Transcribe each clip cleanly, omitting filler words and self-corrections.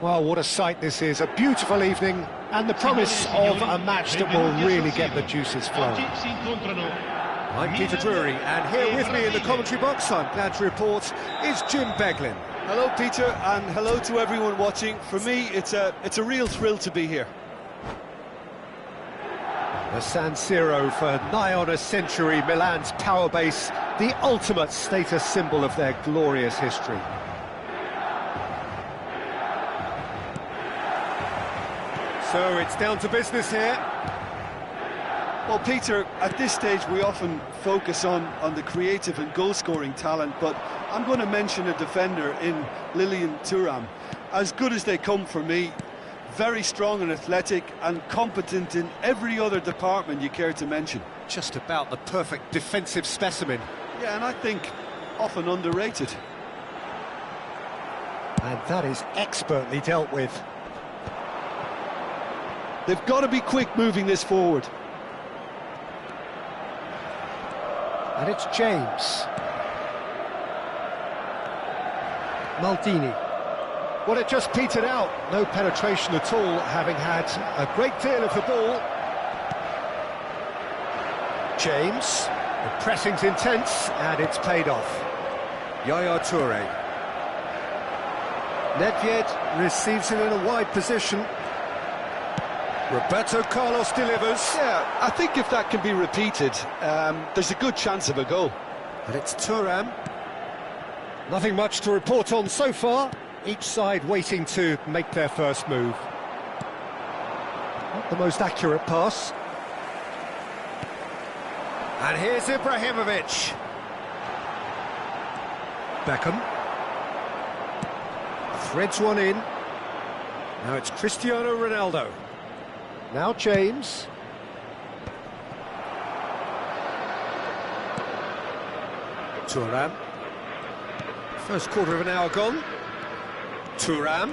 Well, what a sight this is, a beautiful evening, and the promise of a match that will really get the juices flowing. I'm Peter Drury, and here with me in the commentary box, I'm glad to report, is Jim Beglin. Hello Peter, and hello to everyone watching. For me, it's a real thrill to be here. The San Siro for nigh on a century, Milan's power base, the ultimate status symbol of their glorious history. So it's down to business here. Well, Peter, at this stage we often focus on the creative and goal-scoring talent, but I'm going to mention a defender in Lilian Thuram. As good as they come for me, very strong and athletic and competent in every other department you care to mention. Just about the perfect defensive specimen. Yeah, and I think often underrated. And that is expertly dealt with. They've got to be quick moving this forward. And it's James. Maldini. Well, it just petered out. No penetration at all, having had a great deal of the ball. James. The pressing's intense, and it's paid off. Yaya Toure. Nedved receives it in a wide position. Roberto Carlos delivers. Yeah, I think if that can be repeated, there's a good chance of a goal. And it's Thuram. Nothing much to report on so far. Each side waiting to make their first move. Not the most accurate pass. And here's Ibrahimovic. Beckham. Threads one in. Now it's Cristiano Ronaldo. Now James. Thuram. First quarter of an hour gone. Thuram.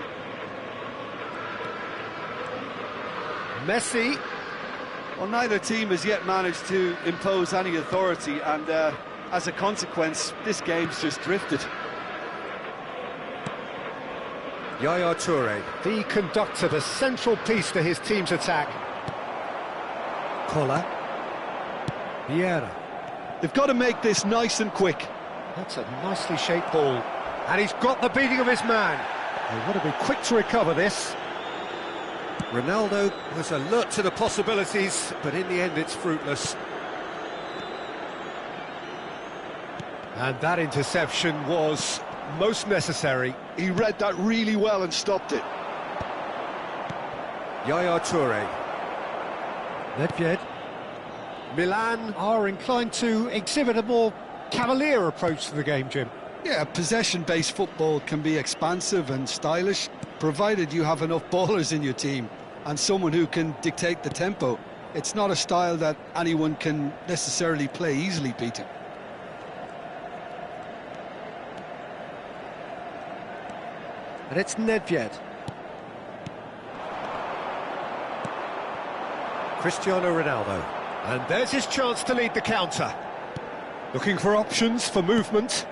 Messi. Well, neither team has yet managed to impose any authority, and as a consequence, this game's just drifted. Yaya Toure. The conductor, the central piece to his team's attack. Kola. Vieira. They've got to make this nice and quick. That's a nicely shaped ball. And he's got the beating of his man. They want to be quick to recover this. Ronaldo was alert to the possibilities, but in the end it's fruitless. And that interception was most necessary. He read that really well and stopped it. Yaya Toure. Nedved. Milan are inclined to exhibit a more cavalier approach to the game, Jim. Yeah, possession-based football can be expansive and stylish, provided you have enough ballers in your team and someone who can dictate the tempo. It's not a style that anyone can necessarily play easily, Peter. And it's Nedved. Cristiano Ronaldo. And there's his chance to lead the counter. Looking for options for movement.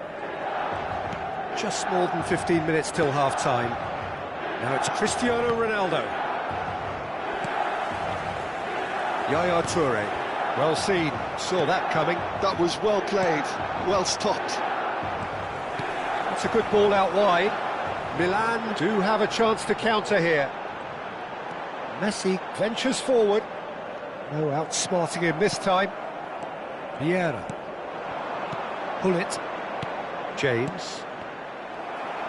Just more than 15 minutes till half-time. Now it's Cristiano Ronaldo. Yaya Toure. Well seen, saw that coming. That was well played, well stopped. That's a good ball out wide. Milan do have a chance to counter here. Messi ventures forward. No outsmarting him this time. Vieira. Gullit. James.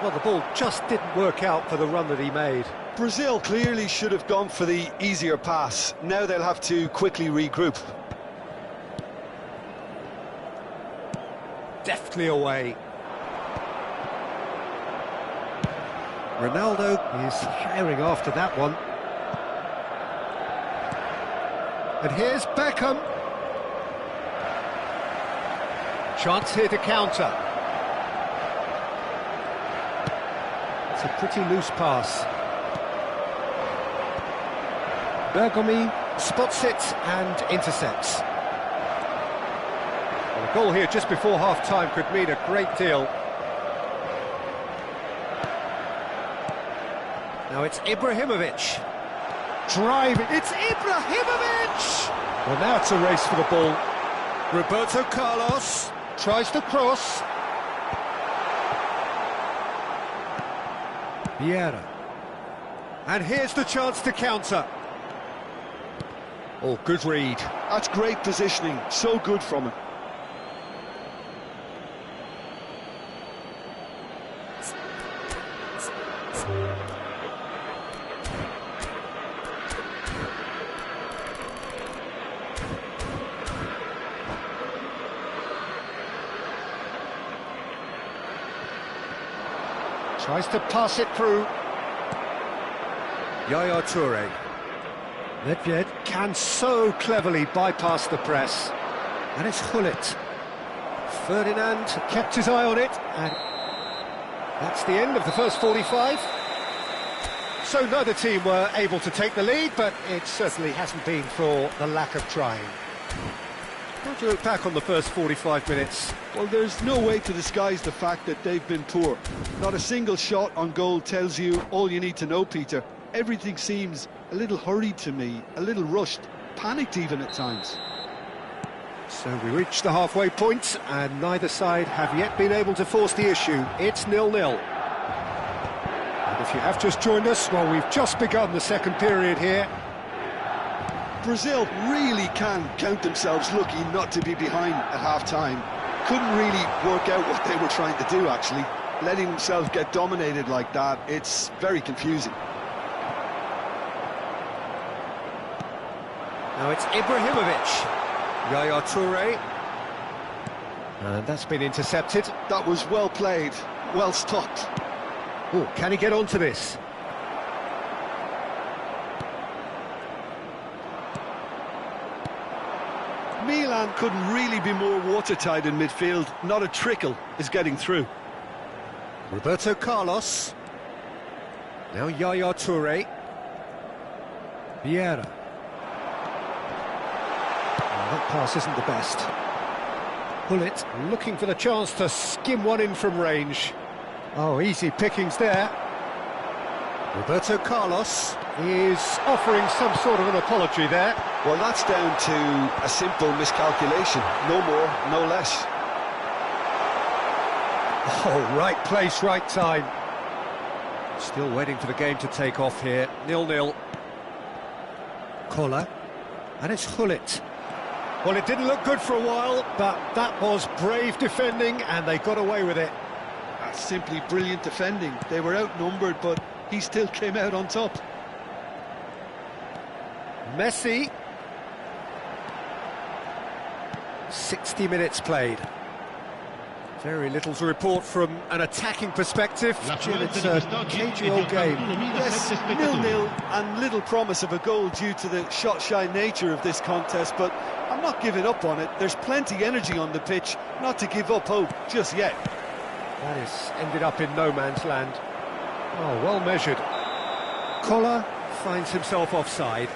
Well, the ball just didn't work out for the run that he made. Brazil clearly should have gone for the easier pass. Now they'll have to quickly regroup. Deftly away. Ronaldo is herring after that one. And here's Beckham. Chance here to counter. It's a pretty loose pass. Bergomi spots it and intercepts. Well, a goal here just before half-time could mean a great deal. Now it's Ibrahimovic. Driving, it's Ibrahimovic! Well, now it's a race for the ball. Roberto Carlos Tries to cross. Vieira. and here's the chance to counter. Oh, good read. That's great positioning, so good from him. Tries to pass it through. Yaya Toure. Nedved can so cleverly bypass the press. And it's Gullit. Ferdinand kept his eye on it, and that's the end of the first 45. So neither team were able to take the lead, but it certainly hasn't been for the lack of trying. How do you look back on the first 45 minutes? Well, there's no way to disguise the fact that they've been poor. Not a single shot on goal tells you all you need to know, Peter. Everything seems a little hurried to me, a little rushed, panicked even at times. So we reach the halfway point, and neither side have yet been able to force the issue. It's 0-0. And if you have just joined us, well, we've just begun the second period here. Brazil really can count themselves lucky not to be behind at half-time. Couldn't really work out what they were trying to do, actually. Letting themselves get dominated like that, it's very confusing. Now it's Ibrahimovic. Yaya Toure. And that's been intercepted. That was well played, well stopped. Oh, can he get onto this? Milan couldn't really be more watertight in midfield. Not a trickle is getting through. Roberto Carlos. Now Yaya Toure. Vieira. That pass isn't the best. Gullit looking for the chance to skim one in from range. Oh, easy pickings there. Roberto Carlos. Is offering some sort of an apology there. Well, that's down to a simple miscalculation. No more, no less. Oh, right place, right time. Still waiting for the game to take off here. 0-0. Koller. And it's Gullit. Well, it didn't look good for a while, but that was brave defending, and they got away with it. That's simply brilliant defending. They were outnumbered, but he still came out on top. Messi. 60 minutes played. Very little to report from an attacking perspective. Jim, it's a cagey old game. Yes, 0-0 and little promise of a goal due to the shot-shy nature of this contest, but I'm not giving up on it. There's plenty energy on the pitch, not to give up hope just yet. That has ended up in no man's land. Oh, well measured. Koller finds himself offside.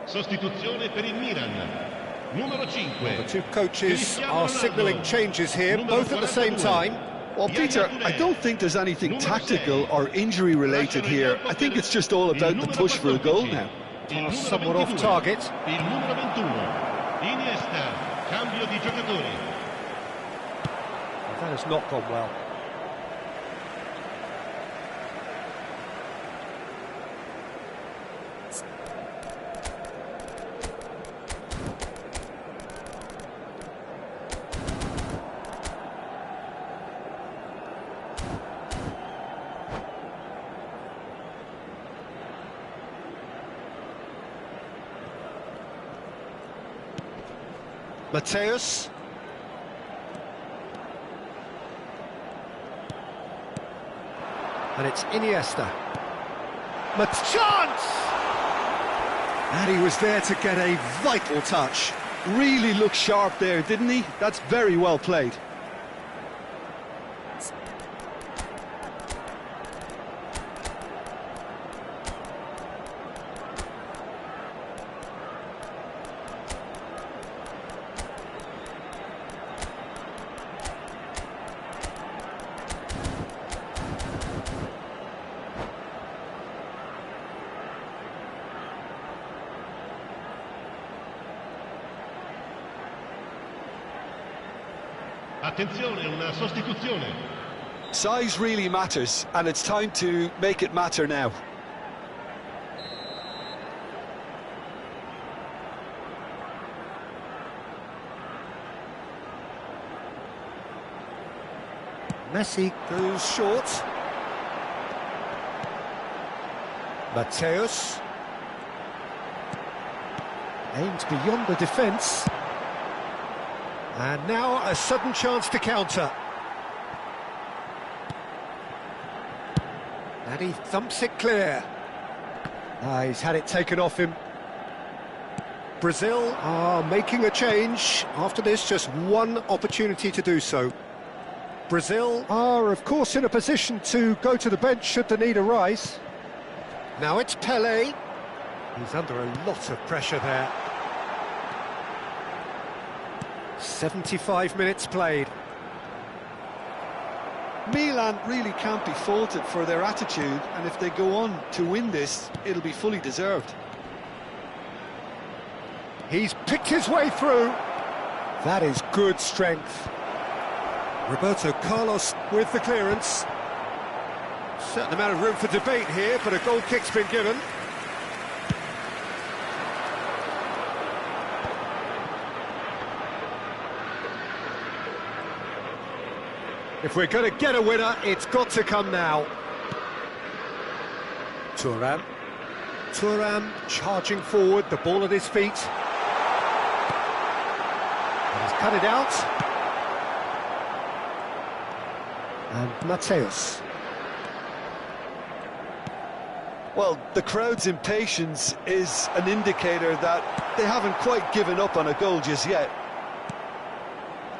Sostituzione per il Milan. Numero 5. The two coaches are signalling changes here, both at the same time. Well, Peter, I don't think there's anything tactical or injury related here. I think it's just all about the push for a goal now. Pass somewhat off target. Il numero 21. Iniesta. Cambio di giocatori. That has not gone well. Mateus. And it's Iniesta. Chance! And he was there to get a vital touch. Really looked sharp there, didn't he? That's very well played. Attenzione, una sostituzione. Size really matters, and it's time to make it matter now. Messi goes short. Mateus. Aimed beyond the defence. And now a sudden chance to counter. And he thumps it clear. He's had it taken off him. Brazil are making a change. After this, just one opportunity to do so. Brazil are, of course, in a position to go to the bench should the need arise. Now it's Pelé. He's under a lot of pressure there. 75 minutes played. Milan really can't be faulted for their attitude, and if they go on to win this, it'll be fully deserved. He's picked his way through. That is good strength. Roberto Carlos with the clearance. Certain amount of room for debate here, but a goal kick's been given. If we're going to get a winner, it's got to come now. Thuram. Thuram charging forward, the ball at his feet. And he's cut it out. And Mateus. Well, the crowd's impatience is an indicator that they haven't quite given up on a goal just yet.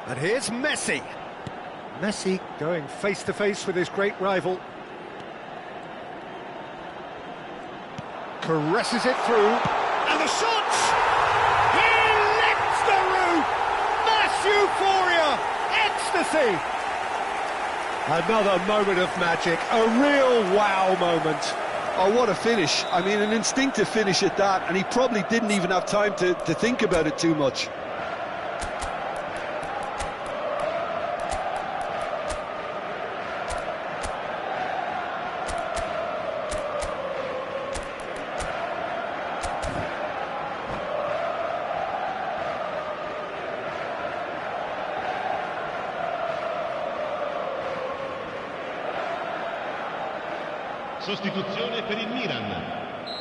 And here's Messi. Messi going face-to-face with his great rival. Caresses it through. And the shot! He lifts the roof! Mass euphoria! Ecstasy! Another moment of magic. A real wow moment. Oh, what a finish. I mean, an instinctive finish at that, and he probably didn't even have time to think about it too much. Sostituzione per il Milan.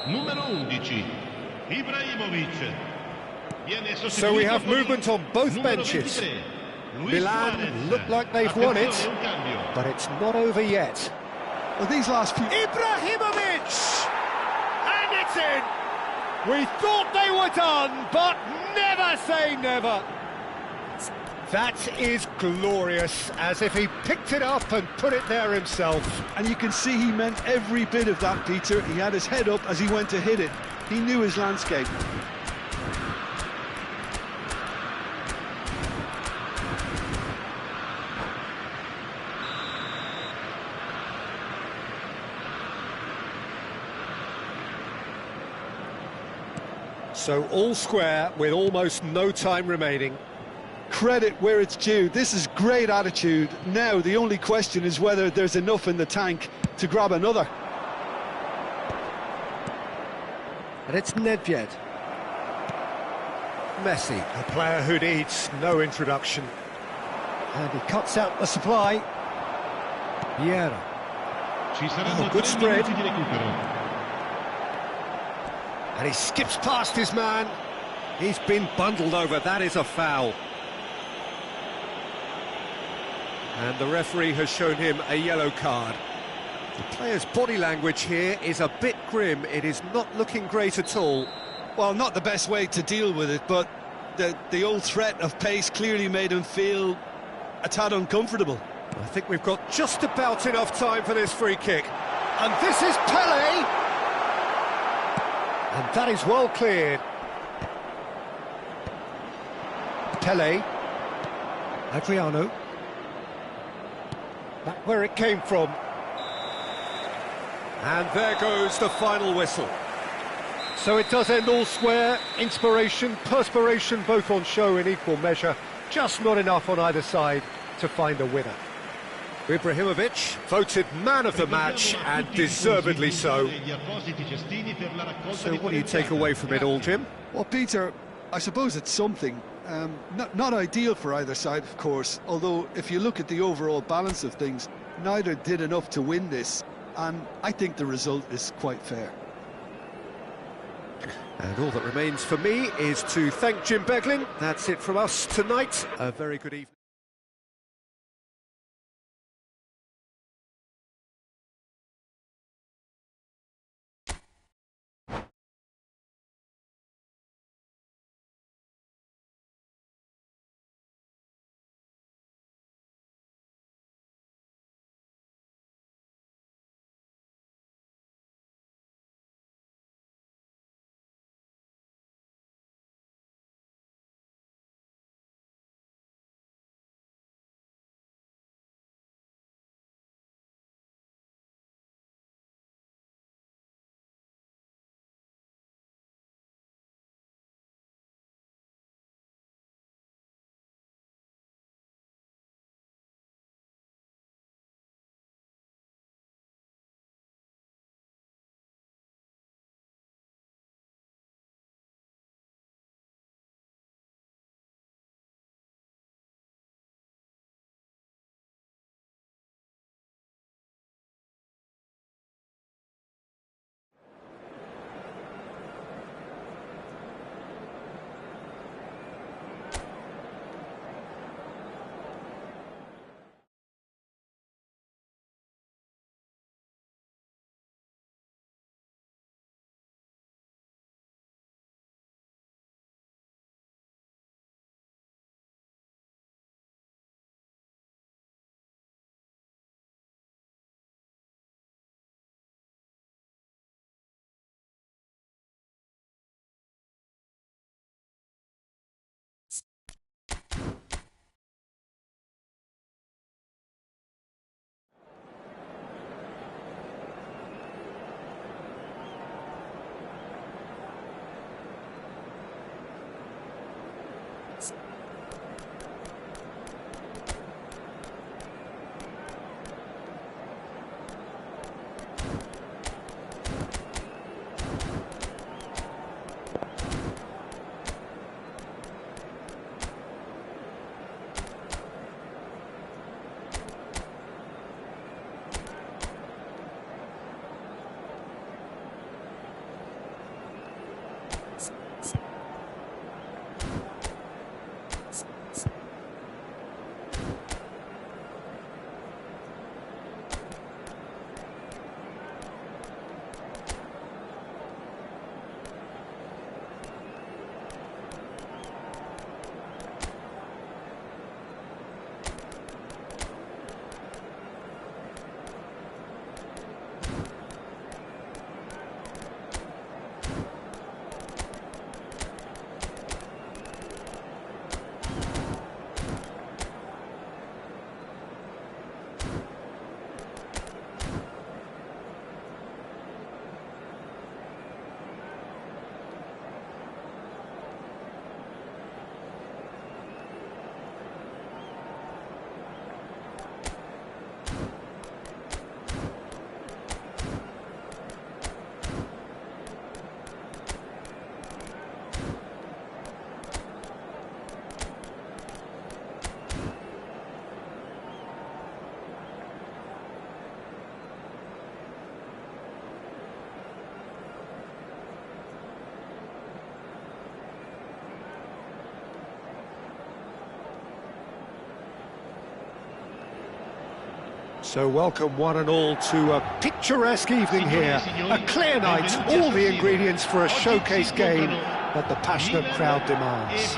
Numero 11, Ibrahimovic. Viene sostituito. So we have movement on both benches. Milan look like they've won it, but it's not over yet. Well, these last few... Ibrahimovic! And it's in! We thought they were done, but never say never. That is glorious, as if he picked it up and put it there himself. And you can see he meant every bit of that, Peter. He had his head up as he went to hit it. He knew his landscape. So all square with almost no time remaining. Credit where it's due. This is great attitude. Now the only question is whether there's enough in the tank to grab another. And it's Nedved. Messi, a player who needs no introduction. And he cuts out the supply. Vieira. Oh, good spread. And he skips past his man. He's been bundled over, that is a foul. And the referee has shown him a yellow card. The player's body language here is a bit grim, it is not looking great at all. Well, not the best way to deal with it, but the old threat of pace clearly made him feel a tad uncomfortable. I think we've got just about enough time for this free kick. And this is Pele! And that is well cleared. Pele. Adriano. Back where it came from. And there goes the final whistle. So it does end all square. Inspiration, perspiration, both on show in equal measure. Just not enough on either side to find a winner. Ibrahimovic voted man of the match, and deservedly so. So what do you take away from it all, Jim? Well, Peter, I suppose it's something. Not ideal for either side, of course, although if you look at the overall balance of things, neither did enough to win this, and I think the result is quite fair. And all that remains for me is to thank Jim Beglin. That's it from us tonight. A very good evening. So welcome one and all to a picturesque evening here. A clear night, all the ingredients for a showcase game that the passionate crowd demands.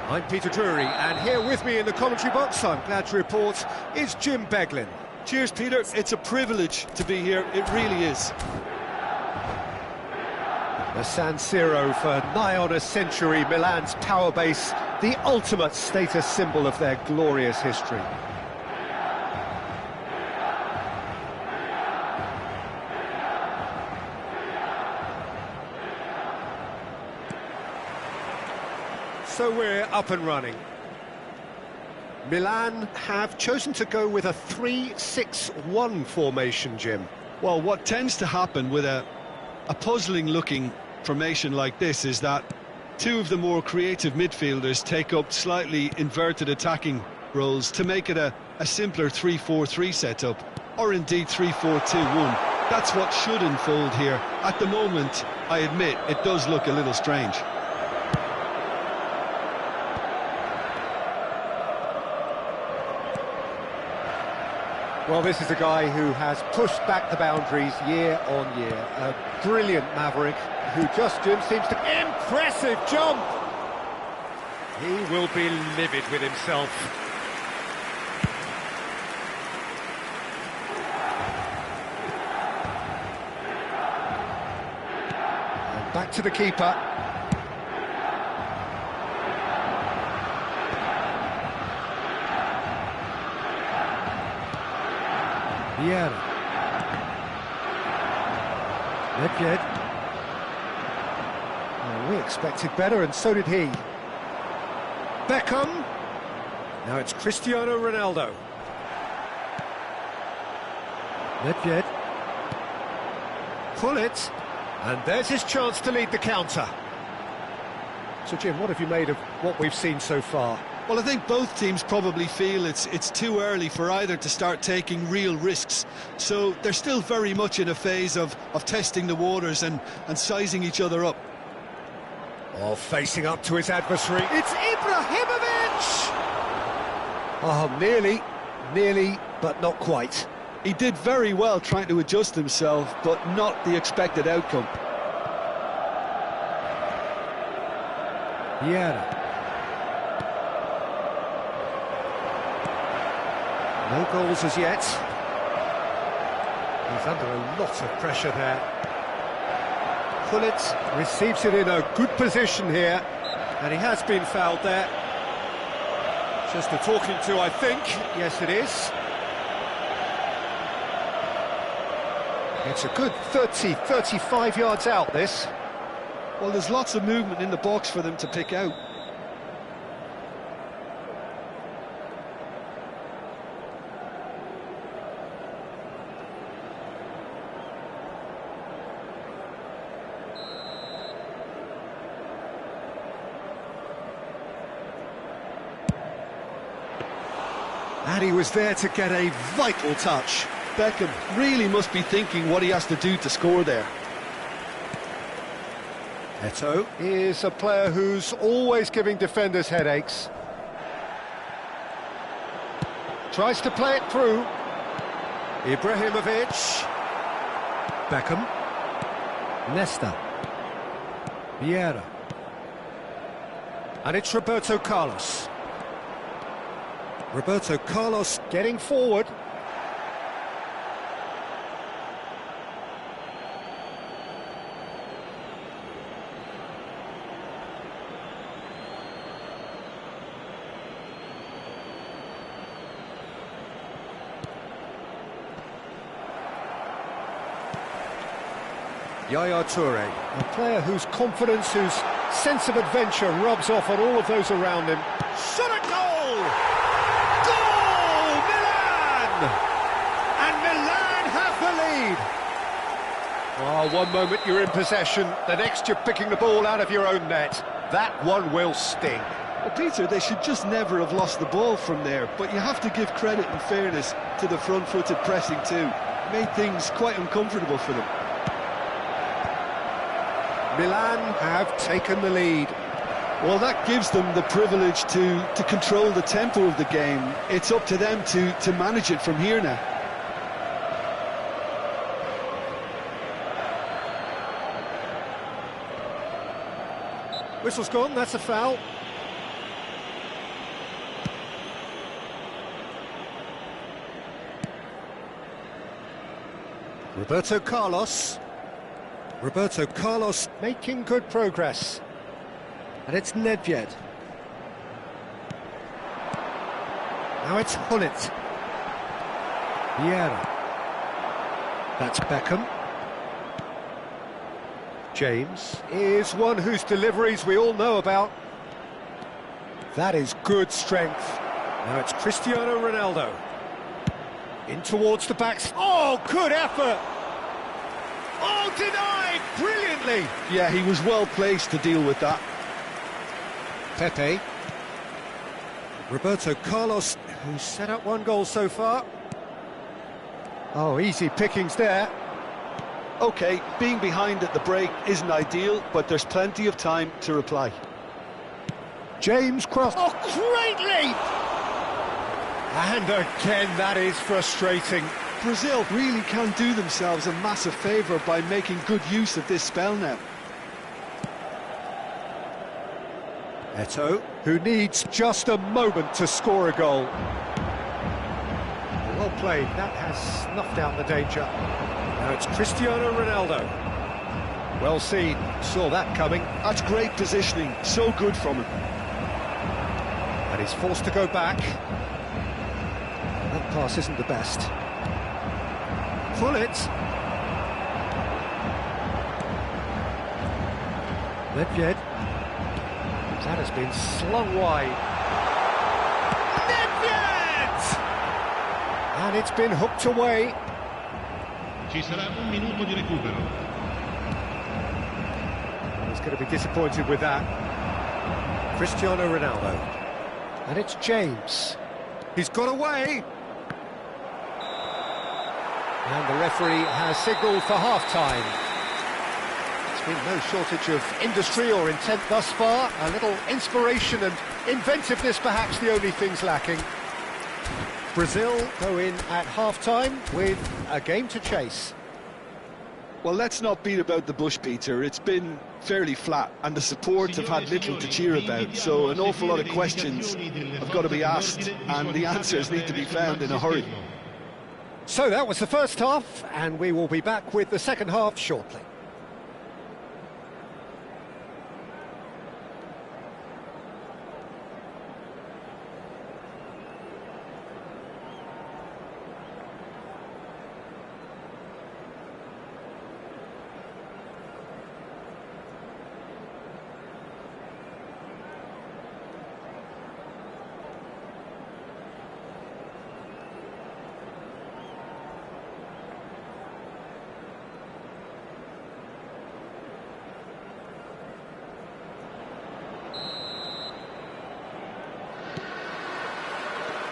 I'm Peter Drury, and here with me in the commentary box, I'm glad to report, is Jim Beglin. Cheers, Peter. It's a privilege to be here. It really is. The San Siro for nigh on a century, Milan's power base, the ultimate status symbol of their glorious history. So we're up and running. Milan have chosen to go with a 3-6-1 formation, Jim. Well, what tends to happen with a puzzling-looking formation like this is that two of the more creative midfielders take up slightly inverted attacking roles to make it a simpler 3-4-3 setup, or indeed 3-4-2-1. That's what should unfold here. At the moment, I admit, it does look a little strange. Well, this is a guy who has pushed back the boundaries year on year. A brilliant maverick who just, Jim, seems to... Impressive jump! He will be livid with himself. And back to the keeper. Vieira. Nedved. We expected better, and so did he. Beckham. Now it's Cristiano Ronaldo. Nedved. Gullit. And there's his chance to lead the counter. So, Jim, what have you made of what we've seen so far? Well, I think both teams probably feel it's too early for either to start taking real risks. So they're still very much in a phase of testing the waters and sizing each other up. Oh, facing up to his adversary. It's Ibrahimovic! Oh, nearly, but not quite. He did very well trying to adjust himself, but not the expected outcome. Vieira. No goals as yet. He's under a lot of pressure there. Gullit Receives it in a good position here, and he has been fouled there. Just a talking to, I think. Yes, it is. It's a good 30, 35 yards out, this. Well, there's lots of movement in the box for them to pick out. And he was there to get a vital touch. Beckham really must be thinking what he has to do to score there. Eto'o is a player who's always giving defenders headaches. Tries to play it through. Ibrahimovic. Beckham. Nesta. Vieira. And it's Roberto Carlos. Roberto Carlos getting forward. Yaya Toure. A player whose confidence, whose sense of adventure rubs off on all of those around him. Shot at goal! Goal! Milan! And Milan have the lead. Oh, one moment you're in possession, the next you're picking the ball out of your own net. That one will sting. Well, Peter, they should just never have lost the ball from there, but you have to give credit and fairness to the front-footed pressing too. Made things quite uncomfortable for them. Milan have taken the lead. Well, that gives them the privilege to control the tempo of the game. It's up to them to manage it from here now. Whistle's gone, that's a foul. Roberto Carlos. Roberto Carlos making good progress. And it's Nedved. Now it's Hullet. Vieira. That's Beckham. James is one whose deliveries we all know about. That is good strength. Now it's Cristiano Ronaldo. In towards the backs. Oh, good effort! Oh, denied brilliantly! Yeah, he was well placed to deal with that. Pepe. Roberto Carlos, who's set up one goal so far. Oh, easy pickings there. OK, being behind at the break isn't ideal, but there's plenty of time to reply. James cross. Oh, great leap! And again, that is frustrating. Brazil really can do themselves a massive favour by making good use of this spell now. Eto'o, who needs just a moment to score a goal. Well played, that has snuffed out the danger. Now it's Cristiano Ronaldo. Well seen, saw that coming. That's great positioning, so good from him. And he's forced to go back. That pass isn't the best. Hullet. Nedved. That has been slung wide. Nedved! And it's been hooked away. Ci sarà un minuto di recupero. He's going to be disappointed with that. Cristiano Ronaldo. And it's James. He's got away. And the referee has signalled for half-time. There's been no shortage of industry or intent thus far. A little inspiration and inventiveness perhaps the only things lacking. Brazil go in at half-time with a game to chase. Well, let's not beat about the bush, Peter. It's been fairly flat, and the supports have had little to cheer about, so an awful lot of questions have got to be asked, and the answers need to be found in a hurry. So that was the first half, and we will be back with the second half shortly.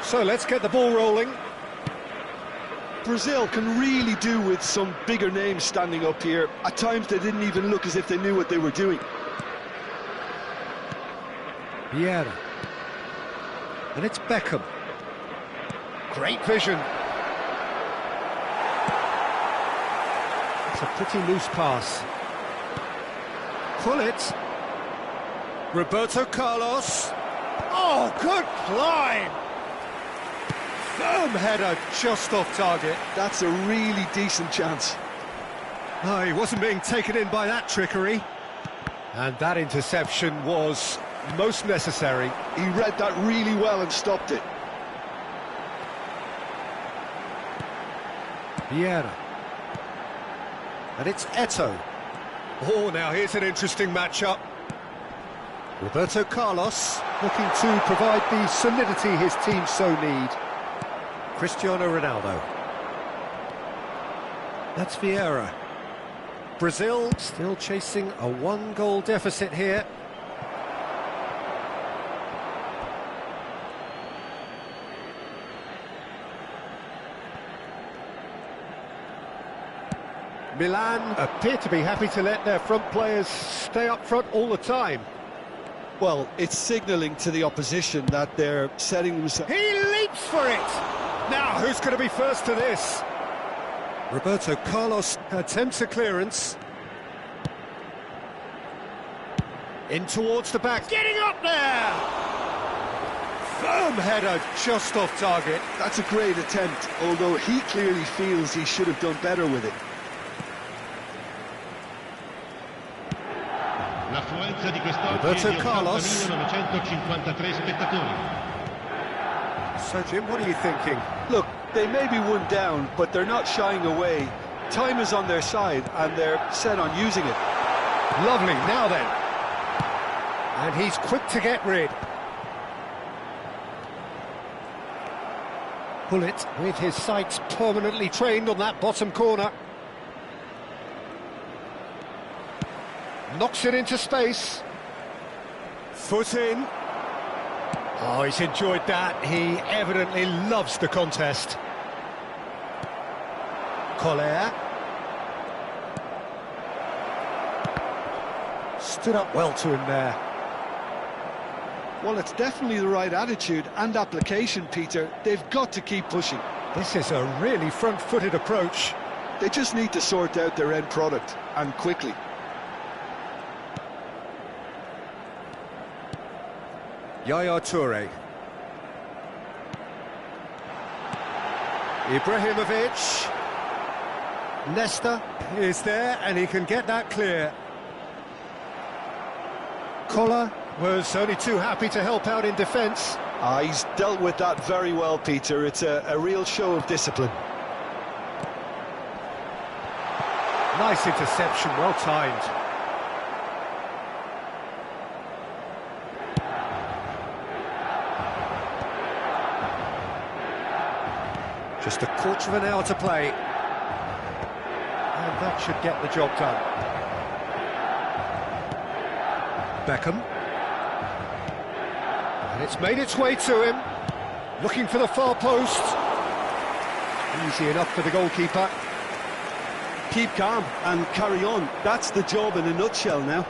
So let's get the ball rolling. Brazil can really do with some bigger names standing up here. At times they didn't even look as if they knew what they were doing. Vieira. And it's Beckham. Great vision. It's a pretty loose pass. Hullet. Roberto Carlos. Oh, good climb! Firm header just off target. That's a really decent chance. No, he wasn't being taken in by that trickery. And that interception was most necessary. He read that really well and stopped it. Vieira. And it's Eto'o. Oh, now here's an interesting matchup. Roberto Carlos looking to provide the solidity his team so need. Cristiano Ronaldo. That's Vieira. Brazil still chasing a one-goal deficit here. Milan appear to be happy to let their front players stay up front all the time. Well, it's signalling to the opposition that they're setting themselves... He leaps for it! Now, who's going to be first to this? Roberto Carlos attempts a clearance. In towards the back, getting up there! Firm header, just off target. That's a great attempt, although he clearly feels he should have done better with it. L'affluenza di quest'oggi Roberto è di Carlos. 80.953 spettatori. So, Jim, what are you thinking? Look, they may be one down, but they're not shying away. Time is on their side, and they're set on using it. Lovely, now then. And he's quick to get rid. Bullet with his sights permanently trained on that bottom corner. Knocks it into space. Foot in. Oh, he's enjoyed that. He evidently loves the contest. Collier. Stood up well to him there. Well, it's definitely the right attitude and application, Peter. They've got to keep pushing. This is a really front-footed approach. They just need to sort out their end product, and quickly. Yaya Toure. Ibrahimovic. Nesta is there, and he can get that clear. Koller was only too happy to help out in defence. He's dealt with that very well, Peter. It's a real show of discipline. Nice interception, well timed. Just a quarter of an hour to play. And that should get the job done. Beckham. And it's made its way to him. Looking for the far post. Easy enough for the goalkeeper. Keep calm and carry on. That's the job in a nutshell now.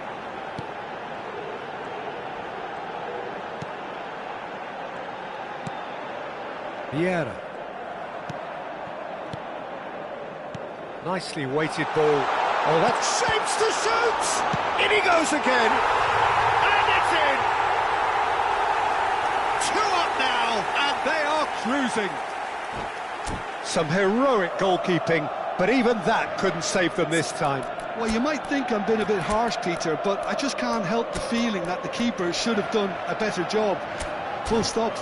Vieira. Nicely weighted ball. Oh, that shapes to shoot! In he goes again! And it's in! 2 up now, and they are cruising. Some heroic goalkeeping, but even that couldn't save them this time. Well, you might think I'm being a bit harsh, Peter, but I just can't help the feeling that the keeper should have done a better job. Full stop.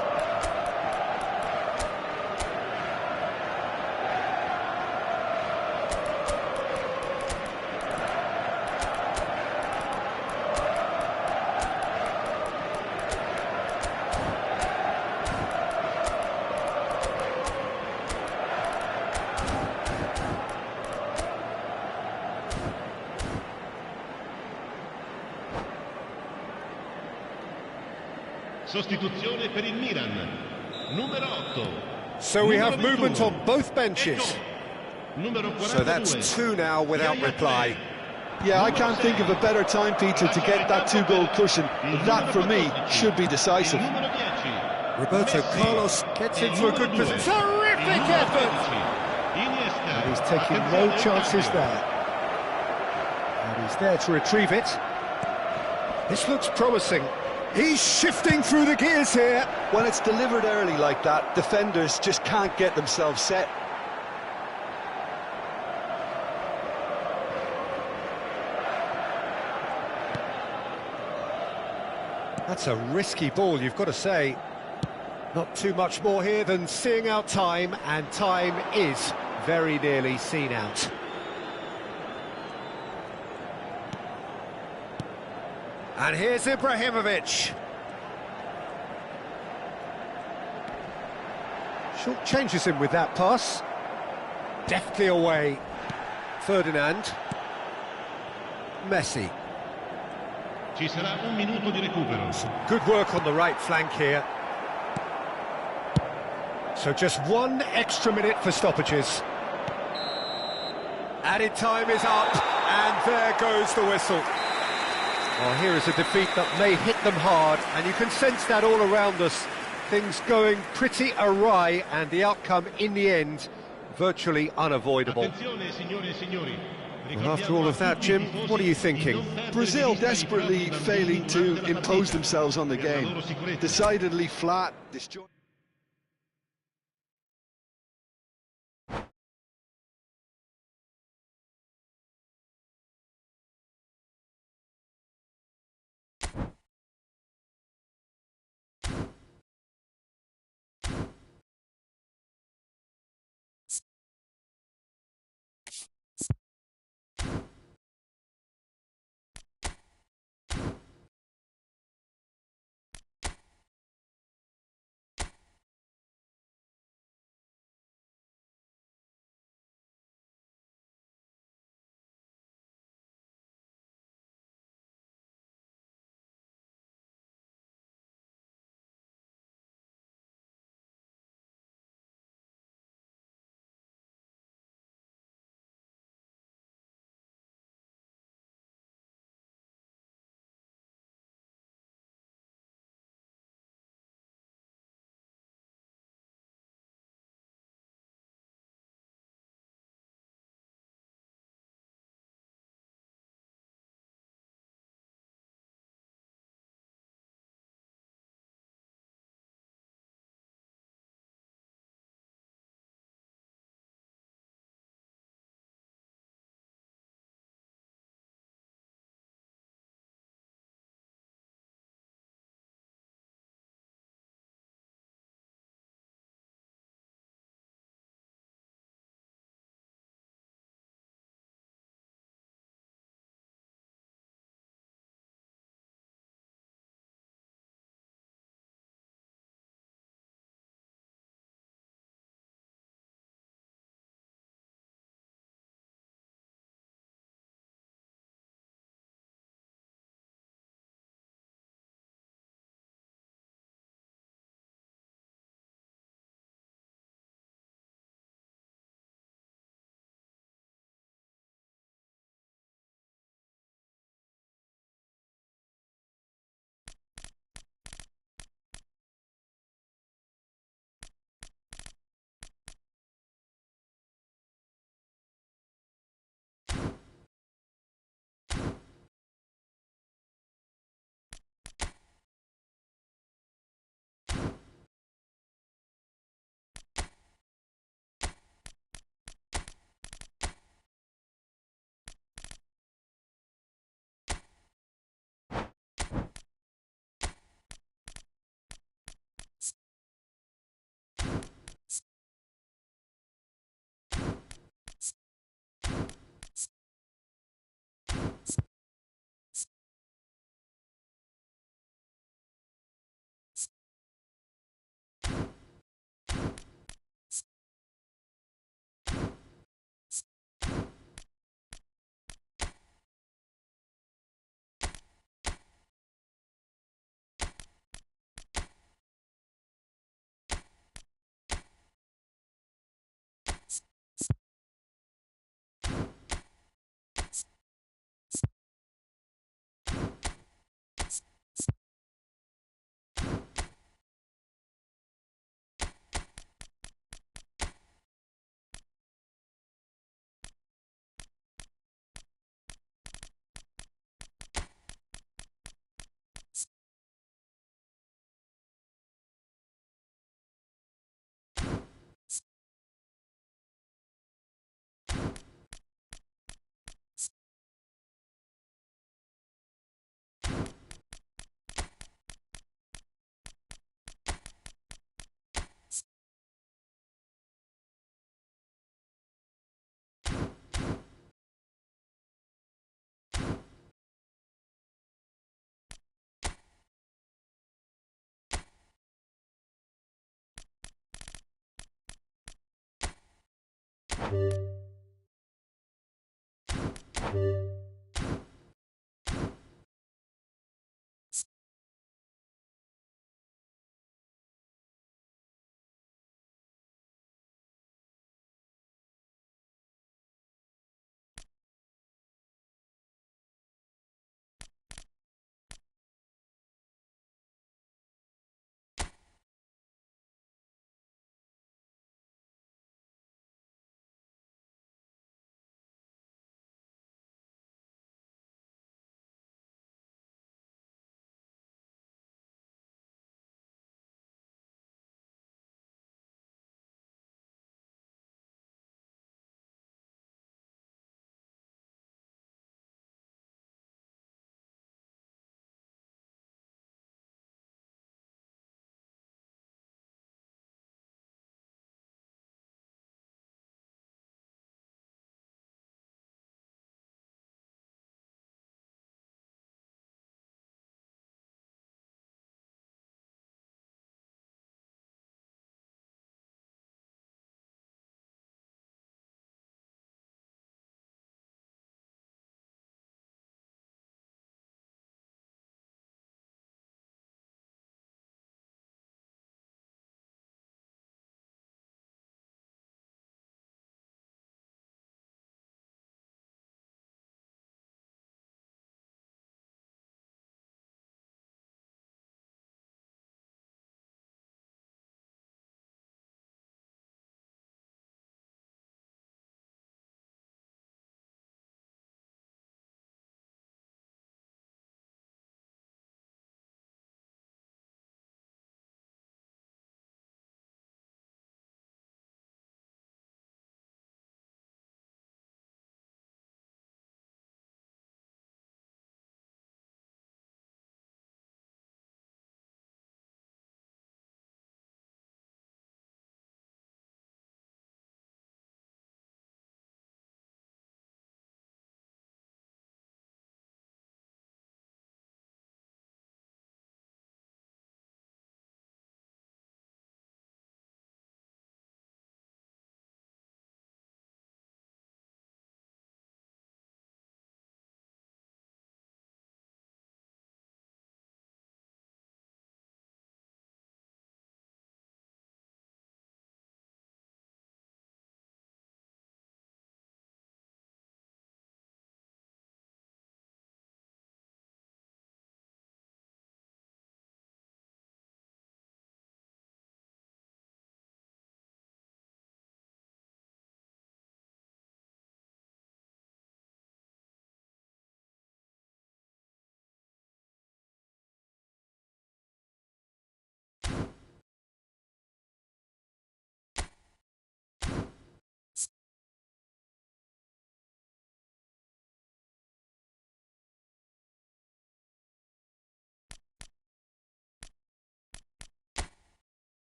Sostituzione per il Milan. Numero 8. So we have Numero movement 21. on both benches. Numero 42. So that's 2 now without reply. Yeah, I can't think of a better time, Peter, to get that 2-goal cushion. That, for me, should be decisive. Numero 10. Roberto Carlos gets into a good position. Terrific effort! Iniesta. And he's taking no chances there. And he's there to retrieve it. This looks promising. He's shifting through the gears here. When it's delivered early like that, defenders just can't get themselves set. That's a risky ball, you've got to say. Not too much more here than seeing out time, and time is very nearly seen out. And here's Ibrahimovic. Short changes him with that pass. Deftly away. Ferdinand. Messi. Ci sarà un minuto di recupero. Good work on the right flank here. So just 1 extra minute for stoppages. Added time is up, and there goes the whistle. Well, here is a defeat that may hit them hard, and you can sense that all around us. Things going pretty awry, and the outcome in the end virtually unavoidable. Well, after all of that, Jim, what are you thinking? Brazil desperately failing to impose themselves on the game. Decidedly flat, disjointed.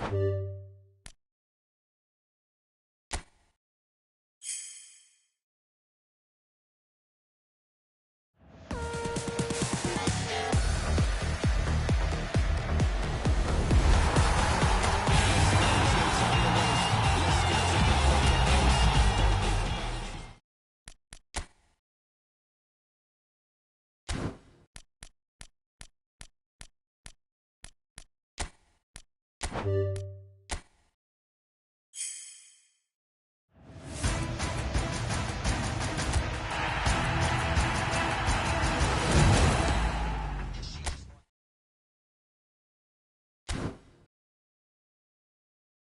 You